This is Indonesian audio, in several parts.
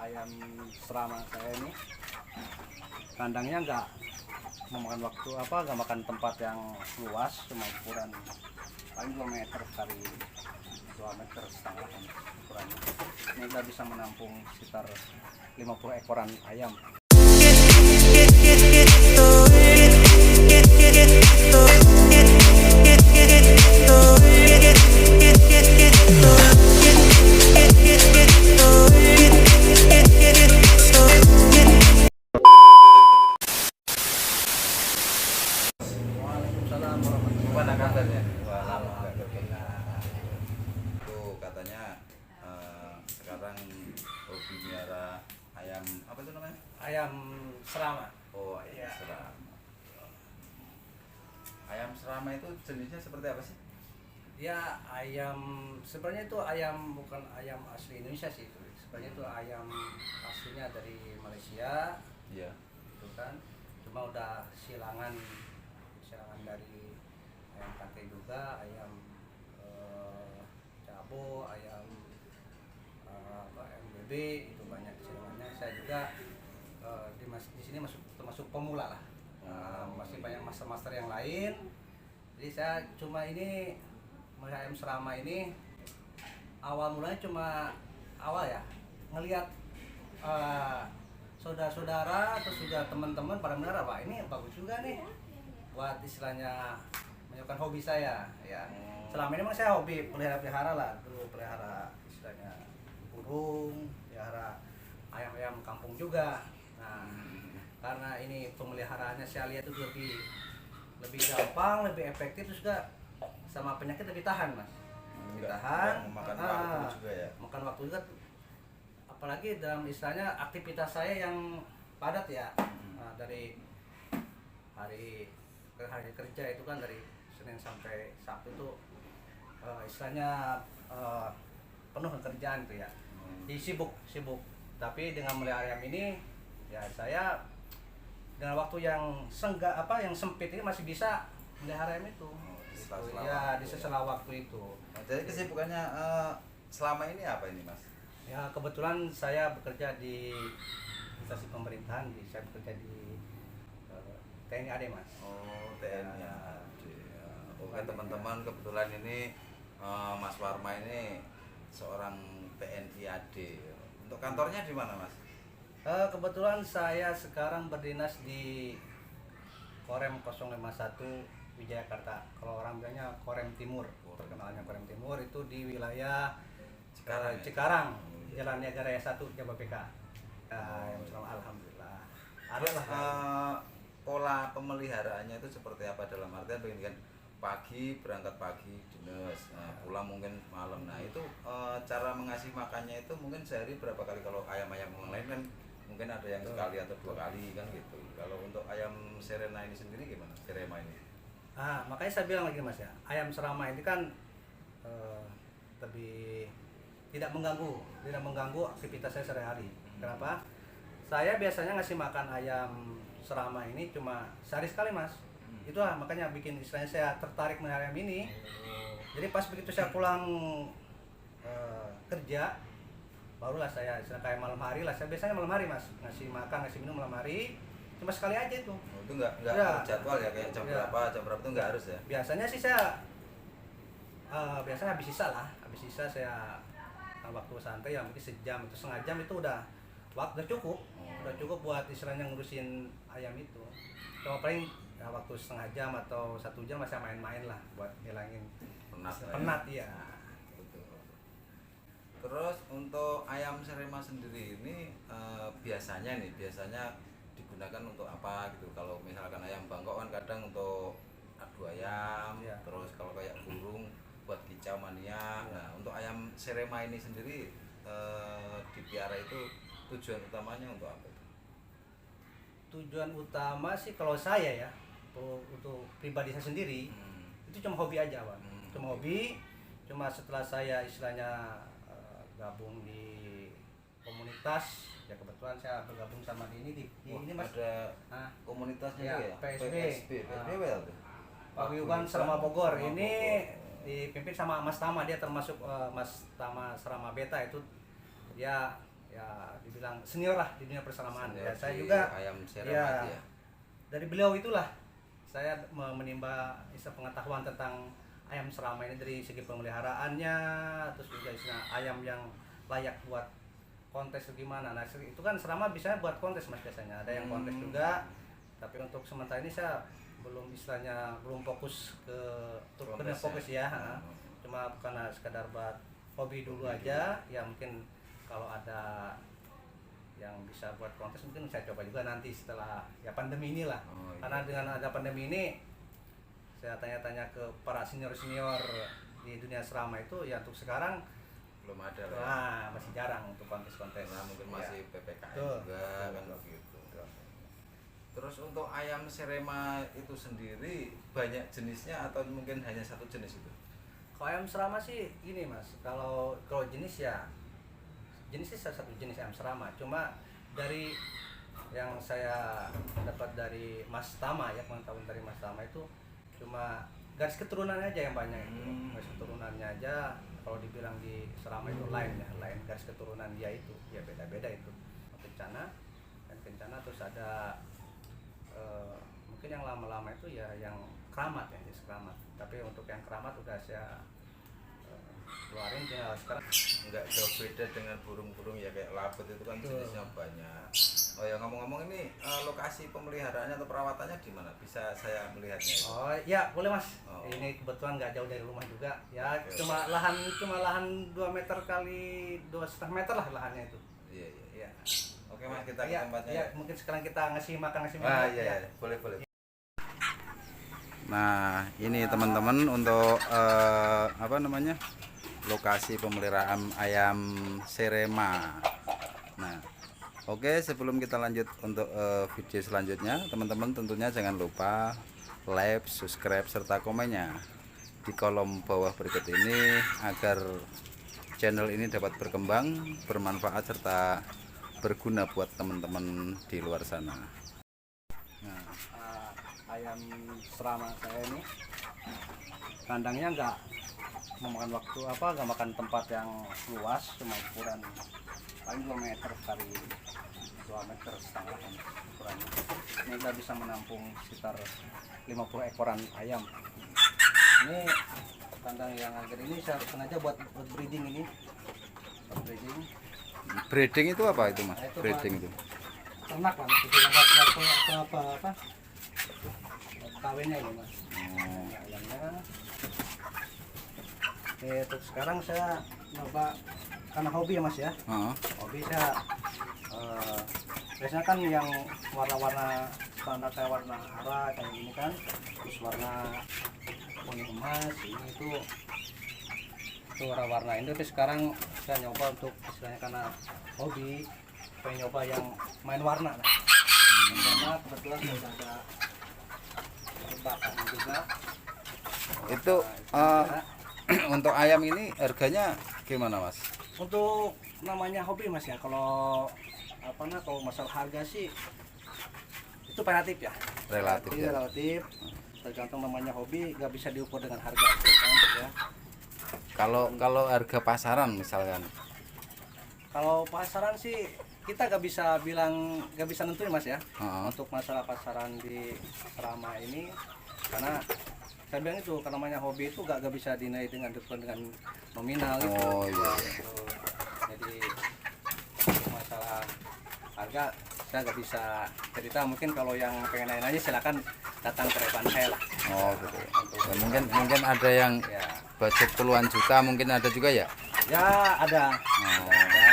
ayam serama saya ini kandangnya nggak memakan waktu nggak makan tempat yang luas, cuma ukuran paling 2 meter kali 2 meter setengah ukurannya. Ini udah bisa menampung sekitar 50 ekoran ayam. Waalaikumsalam warahmatullahi Gimana kabarnya? Alhamdulillah. Tuh katanya sekarang hobi miara ayam apa itu namanya? Ayam serama. Oh, ayam Iya. serama. Ayam serama itu jenisnya seperti apa sih? Ya, ayam sebenarnya itu ayam bukan ayam asli Indonesia sih itu. Sebenarnya itu ayam aslinya dari Malaysia, Iya. itu kan. Cuma udah silangan dari ayam katai juga, ayam cabo, ayam MBB itu banyak silangannya. Saya juga di sini termasuk pemula lah. Masih banyak master-master yang lain. Jadi saya cuma ini ayam serama ini awal mulanya cuma ya ngelihat saudara-saudara atau juga teman-teman pada benar Pak, ini bagus juga nih buat istilahnya menyukai hobi saya ya. Selama ini memang saya hobi pelihara lah, dulu pelihara istilahnya burung, pelihara ayam-ayam kampung juga. Nah, karena ini pemeliharaannya saya lihat itu lebih gampang, lebih efektif, terus juga sama penyakit lebih tahan Mas. Lebih tahan, Makan waktu juga ya. makan waktu juga, apalagi dalam istilahnya aktivitas saya yang padat ya. Nah, dari hari kerja itu kan dari Senin sampai Sabtu itu istilahnya penuh kerjaan tuh ya. Jadi sibuk. Tapi dengan melihara ayam ini ya saya dengan waktu yang yang sempit ini masih bisa melihara ayam itu. Ya, di sela waktu itu. Nah, jadi kesibukannya selama ini apa ini Mas? Ya, kebetulan saya bekerja di instansi pemerintahan, saya bekerja di TNI AD Mas. Oh, TNI AD. Oke teman-teman, kebetulan ini Mas Warma ini seorang TNI AD. Untuk kantornya di mana Mas? Kebetulan saya sekarang berdinas di Korem 051 Wijayakarta. Kalau orang bilangnya Korem Timur, terkenalnya Korem Timur itu di wilayah Cikarang, Jalan Niaga Raya 1, Jababeka. Alhamdulillah. Terus pola pemeliharaannya itu seperti apa, dalam artian begini kan, pagi berangkat pagi dinas, pulang mungkin malam. Nah itu cara mengasih makannya itu mungkin sehari berapa kali? Kalau ayam-ayam yang lain kan mungkin ada yang sekali atau 2 kali kan gitu. Kalau untuk ayam serena ini sendiri gimana? Serema ini? Makanya saya bilang lagi Mas ya, ayam serama ini kan lebih tidak mengganggu aktivitas saya sehari-hari. Kenapa? Saya biasanya ngasih makan ayam serama ini cuma sehari sekali Mas. Itulah makanya bikin istilahnya saya tertarik melihara ayam ini. Jadi pas begitu saya pulang kerja, barulah saya kayak malam hari lah. Saya biasanya malam hari Mas, ngasih makan, ngasih minum malam hari. Cuma sekali aja itu. Itu nggak jadwal ya, kayak jam berapa itu nggak harus ya? Biasanya sih saya biasanya habis sisa saya waktu santai ya mungkin sejam atau setengah jam itu udah cukup buat istilahnya ngurusin ayam itu. Cuma paling ya, waktu setengah jam atau 1 jam masih main-main lah buat ngilangin penat ya. Betul. Terus untuk ayam serema sendiri ini biasanya digunakan untuk apa gitu? Kalau misalkan ayam Bangkok kan kadang untuk adu ayam, Ya. terus kalau kayak burung buat kicau mania. Nah untuk ayam serema ini sendiri dipiara itu tujuan utamanya untuk apa? Tujuan utama sih kalau saya ya, untuk pribadi saya sendiri itu cuma hobi aja Pak. Cuma setelah saya istilahnya gabung di komunitas ya, kebetulan saya bergabung sama ini Mas. Ada komunitasnya ya, ya? PSB. PSB tuh. Paguyuban Serama Bogor. Ini dipimpin sama Mas Tama, dia termasuk Mas Tama Serama Beta itu. Dia ya dibilang senior lah di dunia perseramaan. Senior Ya saya di juga ayam Serema ya, ya. dari beliau itulah saya menimba pengetahuan tentang ayam serama ini dari segi pemeliharaannya, terus juga istilah ayam yang layak buat kontes gimana. Nah itu kan serama bisa buat kontes mas, biasanya ada yang kontes juga, tapi untuk sementara ini saya belum fokus ke Kontes fokus ya. Cuma karena sekadar buat hobi dulu aja ya, mungkin kalau ada yang bisa buat kontes mungkin saya coba juga nanti setelah ya pandemi inilah. Karena dengan ada pandemi ini saya tanya-tanya ke para senior-senior di dunia serama itu ya, untuk sekarang belum ada lah. Masih jarang untuk kontes-kontes. Nah, mungkin masih PPKM Betul. juga kan begitu. Terus untuk ayam Serema itu sendiri banyak jenisnya atau mungkin hanya satu jenis itu? Kalau ayam serama sih gini mas, kalau jenisnya satu jenis ayam serama, cuma dari yang saya dapat dari Mas Tama ya, pengetahuan dari Mas Tama itu cuma garis keturunannya aja yang banyak itu. Garis keturunannya aja kalau dibilang di serama itu lain garis keturunan dia itu ya beda-beda itu. Kencana terus ada mungkin yang lama-lama itu ya yang keramat ya, jenis keramat. Tapi untuk yang keramat udah saya keluarin, tinggal sekarang Nggak jauh beda dengan burung-burung ya, kayak labet itu kan jenisnya banyak. Oh ya, ngomong-ngomong ini lokasi pemeliharaannya atau perawatannya di mana? Bisa saya melihatnya itu? Oh ya boleh mas. Oh. Ini kebetulan nggak jauh dari rumah juga ya. Cuma lahan 2 meter kali 2,5 meter lah lahannya itu. Iya. Ya. Oke mas, kita ke Ya, tempatnya ya, ya. mungkin sekarang kita ngasih makan Iya, boleh. Nah ini teman-teman untuk lokasi pemeliharaan ayam Serema. Nah, oke, sebelum kita lanjut untuk video selanjutnya, teman-teman tentunya jangan lupa like, subscribe serta komennya di kolom bawah berikut ini agar channel ini dapat berkembang, bermanfaat serta berguna buat teman-teman di luar sana. Nah, ayam serama saya ini kandangnya nggak memakan waktu nggak makan tempat yang luas, cuma ukuran paling 2 meter kali 2 meter setengah ukurannya. Ini udah bisa menampung sekitar 50 ekoran ayam. Ini kandang yang agar ini saya sengaja buat breeding ini. Breeding itu apa itu mas? Nah, itu Breeding itu ternak lah, apa kawinnya ini mas. Ayamnya. Untuk sekarang saya coba karena hobi ya mas ya. Hobi saya biasanya kan yang warna-warna standar kayak warna arah kayak gini kan, terus warna kuning emas ini itu warna-warna ini. Tapi sekarang saya nyoba untuk istilahnya karena hobi, pengen nyoba yang main warna lah. Karena kebetulan sudah ada jebakan juga. itu untuk ayam ini harganya gimana mas? Untuk namanya hobi mas ya, kalau kalau masalah harga sih itu relatif ya. Relatif ya. Relatif, tergantung namanya hobi, nggak bisa diukur dengan harga ya. Kalau harga pasaran misalkan? Kalau pasaran sih kita nggak bisa nentuin mas ya. Untuk masalah pasaran di serama ini, karena saya bilang itu karena namanya hobi itu gak bisa dinilai dengan nominal gitu. Oh iya. Jadi masalah harga saya nggak bisa cerita. Mungkin kalau yang pengen nanya silakan datang ke rekan saya lah. Oh gitu. Ya, mungkin ada yang budget puluhan juta, mungkin ada juga ya? Ya ada. Ada.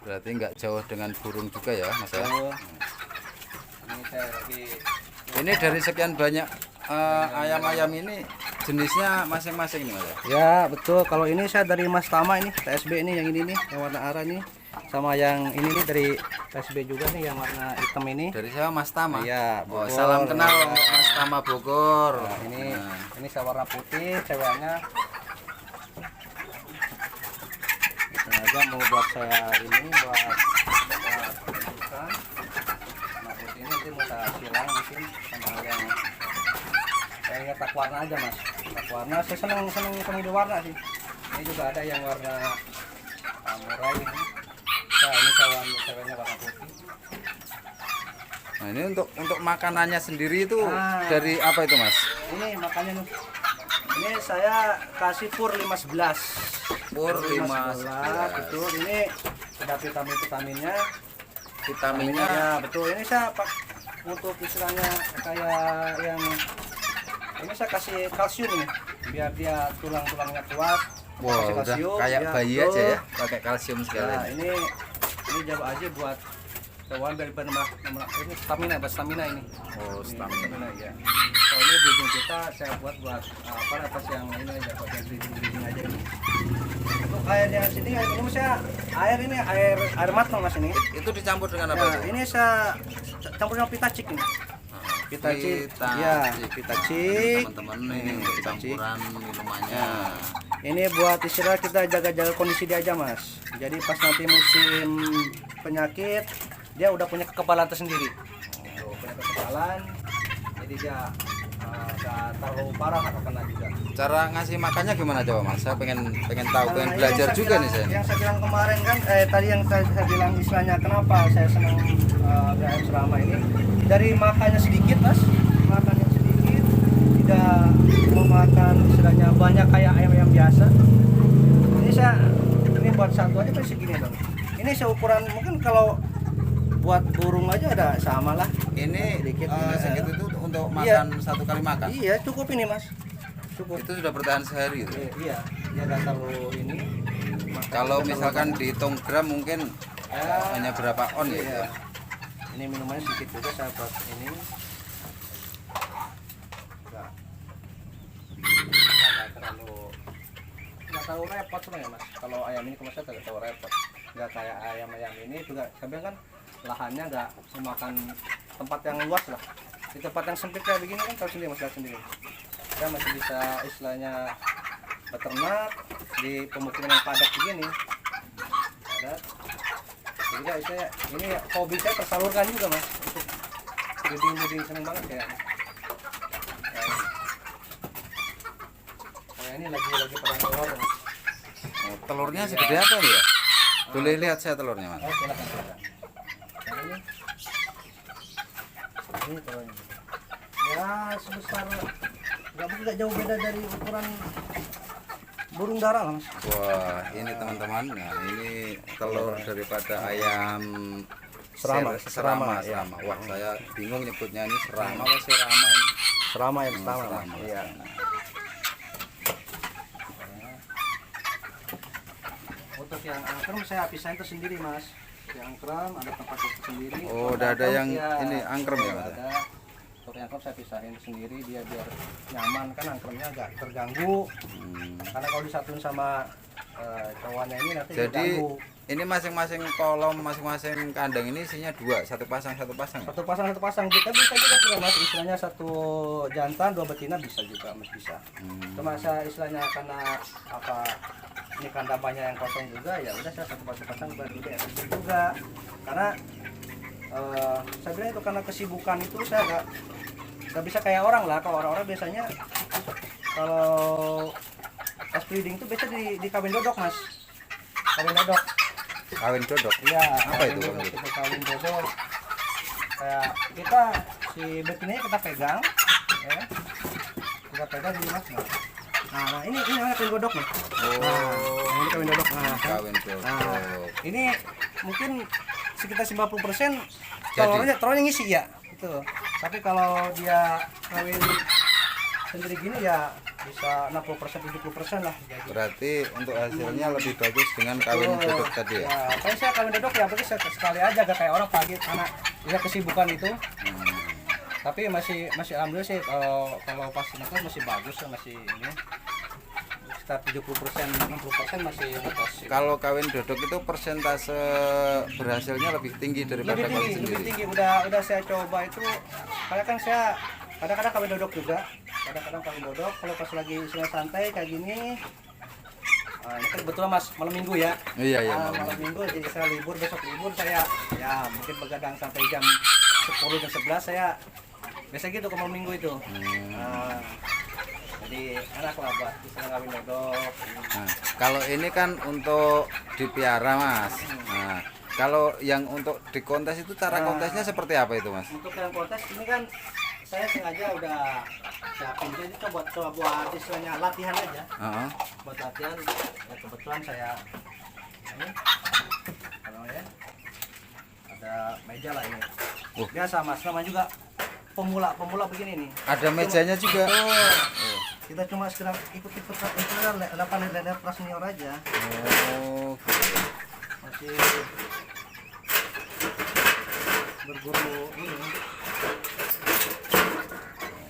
Berarti nggak jauh dengan burung juga ya mas ya? Ini saya lagi. Ini dari sekian banyak ayam-ayam ini jenisnya masing-masing nih mas ya? Ya betul, kalau ini saya dari Mas Tama ini, TSB ini yang ini nih, yang warna arah nih. Sama yang ini nih dari TSB juga nih yang warna hitam ini. Dari saya Mas Tama? Iya, oh, salam kenal ya. Mas Tama Bogor. Nah, ini saya warna putih, ceweknya. Sengaja mau buat saya ini, buat ikan. Nah putih ini nanti mau saya silang mungkin sama yang kayaknya tak warna aja mas. Tak warna, saya seneng di warna sih. Ini juga ada yang warna samurai ini. Nah, ini ceweknya warna putih. Nah, ini untuk makanannya sendiri itu Ah. dari apa itu, Mas? Ini makanya nih. Ini saya kasih pur 15. Pur 15. Gitu. Ini ada vitaminnya. Vitaminnya Ya, betul. Ini saya untuk istilahnya kayak yang ini saya kasih kalsium ini biar dia tulang-tulangnya kuat. wow, Kasih udah kalsium, kayak ya, bayi betul. aja ya, pakai kalsium Nah, sekalian. ini jawab aja buat hewan dari ini stamina ini. Oh, Ini stamina. ya. Oh, ini bibing kita saya buat apa atas yang ini aja buat yang breeding aja ini. Untuk airnya sini ini saya air matang Mas ini. Itu dicampur dengan apa Nah, itu? ini saya campur sama pitacik ini. Pitacik. Ya, pitacik. Teman-teman ini untuk Pitacik. campuran minumannya. Ini buat istilah kita jaga-jaga kondisi dia aja Mas. Jadi pas nanti musim penyakit dia udah punya kekebalan tersendiri. Punya kekebalan. Jadi dia nggak terlalu parah atau kena juga. Cara ngasih makannya gimana coba, Mas? Saya pengen tahu, pengen Nah, ini belajar yang juga nih saya. Yang saya bilang kemarin kan, tadi yang saya bilang istilahnya kenapa saya senang BAM Serama ini. Dari makannya sedikit Mas, makannya sedikit, tidak memakan istilahnya banyak kayak ayam biasa. Ini buat satu aja kan segini dong. Ini seukuran mungkin kalau buat burung aja ada sama lah. Ini Sedikit, segitu itu untuk Iya. makan satu kali makan. Iya cukup ini Mas, cukup. Itu sudah bertahan sehari itu. Iya, dia nggak terlalu ini. Kalau misalkan dihitung gram mungkin hanya berapa on ya? Iya. Ini minumannya sedikit juga saya buat ini. Nggak terlalu repot sebenarnya Mas. Kalau ayam ini kalau saya tidak terlalu repot. Nggak kayak ayam ini juga. Tapi kan lahannya nggak memakan tempat yang luas lah. Di tempat yang sempit kayak begini kan tahu sendiri Mas, lihat sendiri. Saya masih bisa istilahnya beternak di pemukiman yang padat begini. Padat. Juga saya ini hobi saya tersalurkan juga Mas untuk breeding seneng banget kayak ini lagi pada telur Mas. Oh, telurnya segede apa nih ya? Boleh lihat saya telurnya, Mas. Oh silakan. Yang ini telurnya ya sebesar nggak jauh beda dari ukuran burung dara lah Mas. Wah, ini teman-teman. Nah, ini telur daripada ayam Serama. serama. Ya. Wah, saya bingung nyebutnya ini serama apa serama ini? Serama yang pertama Mas. Serama. Iya. Untuk yang angkrem saya pisahin tersendiri Mas. Yang angkrem ada tempat tersendiri. Oh, udah ada yang ini angkrem ya, Mas? Ada. Untuk yang angkrem saya pisahin sendiri dia biar nyaman kan angkremnya agak terganggu. Karena kalau disatuin sama cowoknya ini nanti Jadi diganggu. ini masing-masing kolom, masing-masing kandang ini isinya dua, satu pasang. Satu pasang kita bisa juga tuh Mas, istilahnya satu jantan dua betina bisa juga Mas, bisa. Cuma saya istilahnya karena apa ini kandang banyak yang kosong juga ya udah saya satu pasang baru juga karena saya bilang itu karena kesibukan itu saya nggak bisa kayak orang lah. Kalau orang-orang biasanya kalau pas breeding itu biasa di kawin dodok Mas, kawin dodok. Kawin dodok. Iya, Apa itu kawin kawin dodok? Itu kawin dodok. Kayak kita si betinanya kita pegang, ya. Kita pegang ini Mas. Nah, ini namanya kawin dodok nih. Nah, ini kawin dodok. Nah, kan? Kawin dodok. Nah, ini mungkin sekitar 90% telurnya ngisi ya. Gitu. Tapi kalau dia kawin sendiri gini ya bisa 60% 70% lah. Berarti untuk hasilnya lebih bagus dengan kawin dodok tadi ya? Ya, kalau saya kawin dodok ya berarti sekali aja gak kayak orang pagi karena dia kesibukan itu. Tapi masih alhamdulillah sih kalau pas netes masih bagus ya, masih ini sekitar 70% 60% masih netes. Kalau kawin dodok itu persentase berhasilnya lebih tinggi daripada kawin sendiri. Lebih tinggi udah saya coba itu karena kan saya kadang-kadang kawin dodok juga, kadang-kadang kawin dodok kalau pas lagi istilah santai kayak gini. Ini kan kebetulan Mas malam minggu ya. Iya Malam minggu jadi saya libur, besok libur saya ya mungkin begadang sampai jam 10 jam 11 saya biasa gitu ke malam minggu itu. Jadi enak lah buat bisa ngawin dodol. Nah, kalau ini kan untuk dipiara Mas. Nah, kalau yang untuk di kontes itu cara kontesnya seperti apa itu Mas? Untuk yang kontes ini kan saya sengaja udah siapin, jadi itu buat istilahnya latihan aja. Heeh. Buat latihan, ya kebetulan saya ini kalau ya ada meja lah ini. Biasa Mas, namanya juga pemula begini nih. Ada mejanya juga. Tuh. Kita cuma sekedar ikut-ikut itu kan level pra senior aja. Oh. Masih berguru ini.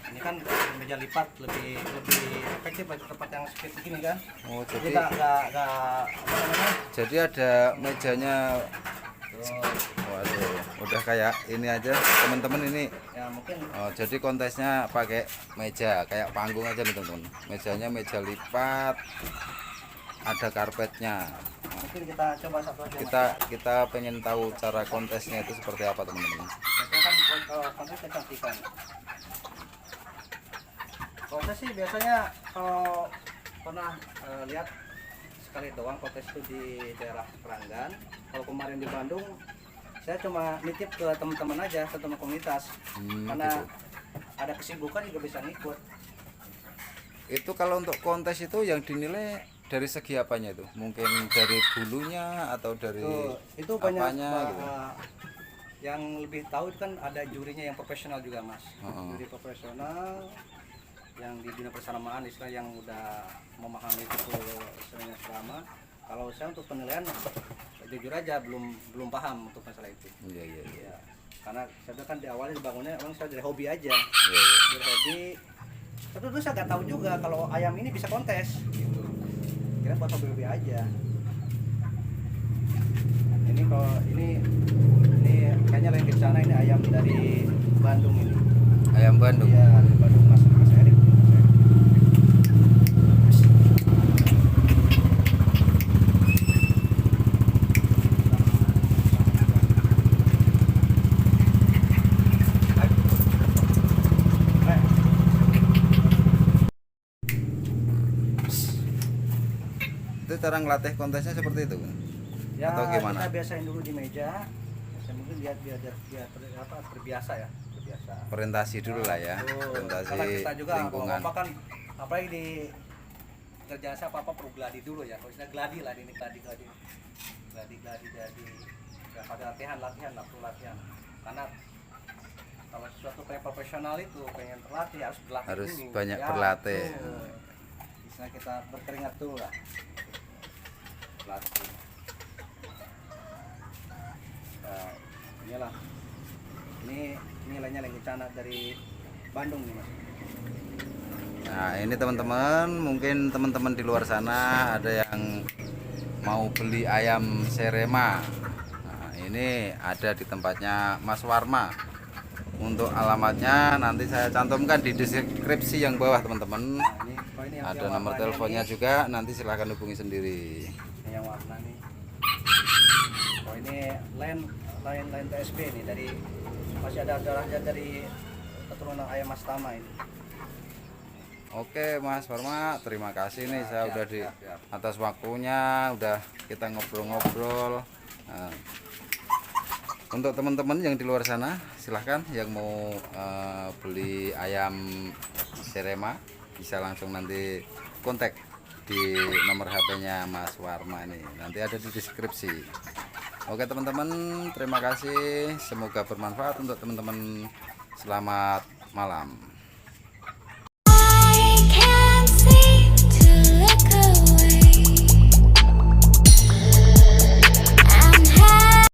Ini kan meja lipat lebih efektif bagi tempat yang sempit begini kan. Oh, Jadi jadi nggak apa namanya? jadi ada mejanya. Waduh, udah kayak ini aja teman-teman ini. Ya mungkin Oh, jadi kontesnya pakai meja kayak panggung aja nih teman-teman. Mejanya meja lipat, ada karpetnya. Nah, mungkin kita coba satu aja. kita pengen tahu cara kontesnya itu seperti apa teman-teman. Biasanya kan kalau kontes kecantikan. Kontes sih biasanya kalau pernah lihat sekali doang kontes itu di daerah Keranggan. Kalau kemarin di Bandung, saya cuma nitip ke teman-teman aja, ke teman komunitas, karena Gitu. ada kesibukan juga bisa ngikut. Itu kalau untuk kontes itu yang dinilai dari segi apanya itu? Mungkin dari bulunya atau dari Itu banyak apanya gitu? yang lebih tahu itu kan ada jurinya yang profesional juga Mas. Juri profesional yang di dunia persaramaan, istilah yang udah memahami itu istilahnya selama. Kalau saya untuk penilaian jujur aja belum paham untuk masalah itu. Iya. Ya, karena saya kan di awalnya dibangunnya emang saya dari hobi aja. Iya. Dari hobi. Tapi dulu saya nggak tahu juga kalau ayam ini bisa kontes. Gitu. Kira buat hobi-hobi aja. Ini kalau ini kayaknya lain kencana, ini ayam dari Bandung ini. Ayam Bandung. Iya, dari Bandung Mas Erik. Itu cara ngelatih kontesnya seperti itu? Ya, Atau gimana? kita biasain dulu di meja. Saya mungkin biar terbiasa ya, terbiasa. Orientasi dulu lah ya. Betul. Orientasi Karena kita juga lingkungan. apa kan apalagi di kerjaan saya apa perlu gladi dulu ya. Kalau istilah gladi lah ini gladi. Ya, pada latihan perlu latihan. Karena kalau sesuatu kayak profesional itu pengen terlatih harus berlatih Harus dulu. banyak Ya, berlatih. betul. Misalnya kita berkeringat dulu lah. Berlatih. Nah, inilah. Ini nilainya lagi cana dari Bandung nih Mas. Nah, ini teman-teman, mungkin teman-teman di luar sana ada yang mau beli ayam serema. Nah, ini ada di tempatnya Mas Warma. Untuk alamatnya nanti saya cantumkan di deskripsi yang bawah teman-teman. Nah, ini Ada yang nomor warnanya teleponnya nih. juga, nanti silahkan hubungi sendiri. Ini yang warna nih. Oh ini lain TSB nih, dari masih ada darahnya dari keturunan ayam Mas Tama ini. Oke Mas Warma, terima kasih nih, saya Siap, udah di siap. atas waktunya, udah kita ngobrol-ngobrol. Nah, untuk teman-teman yang di luar sana, silahkan yang mau beli ayam serema bisa langsung nanti kontak di nomor HP-nya Mas Warma ini, nanti ada di deskripsi. Oke teman-teman, terima kasih, semoga bermanfaat untuk teman-teman. Selamat malam.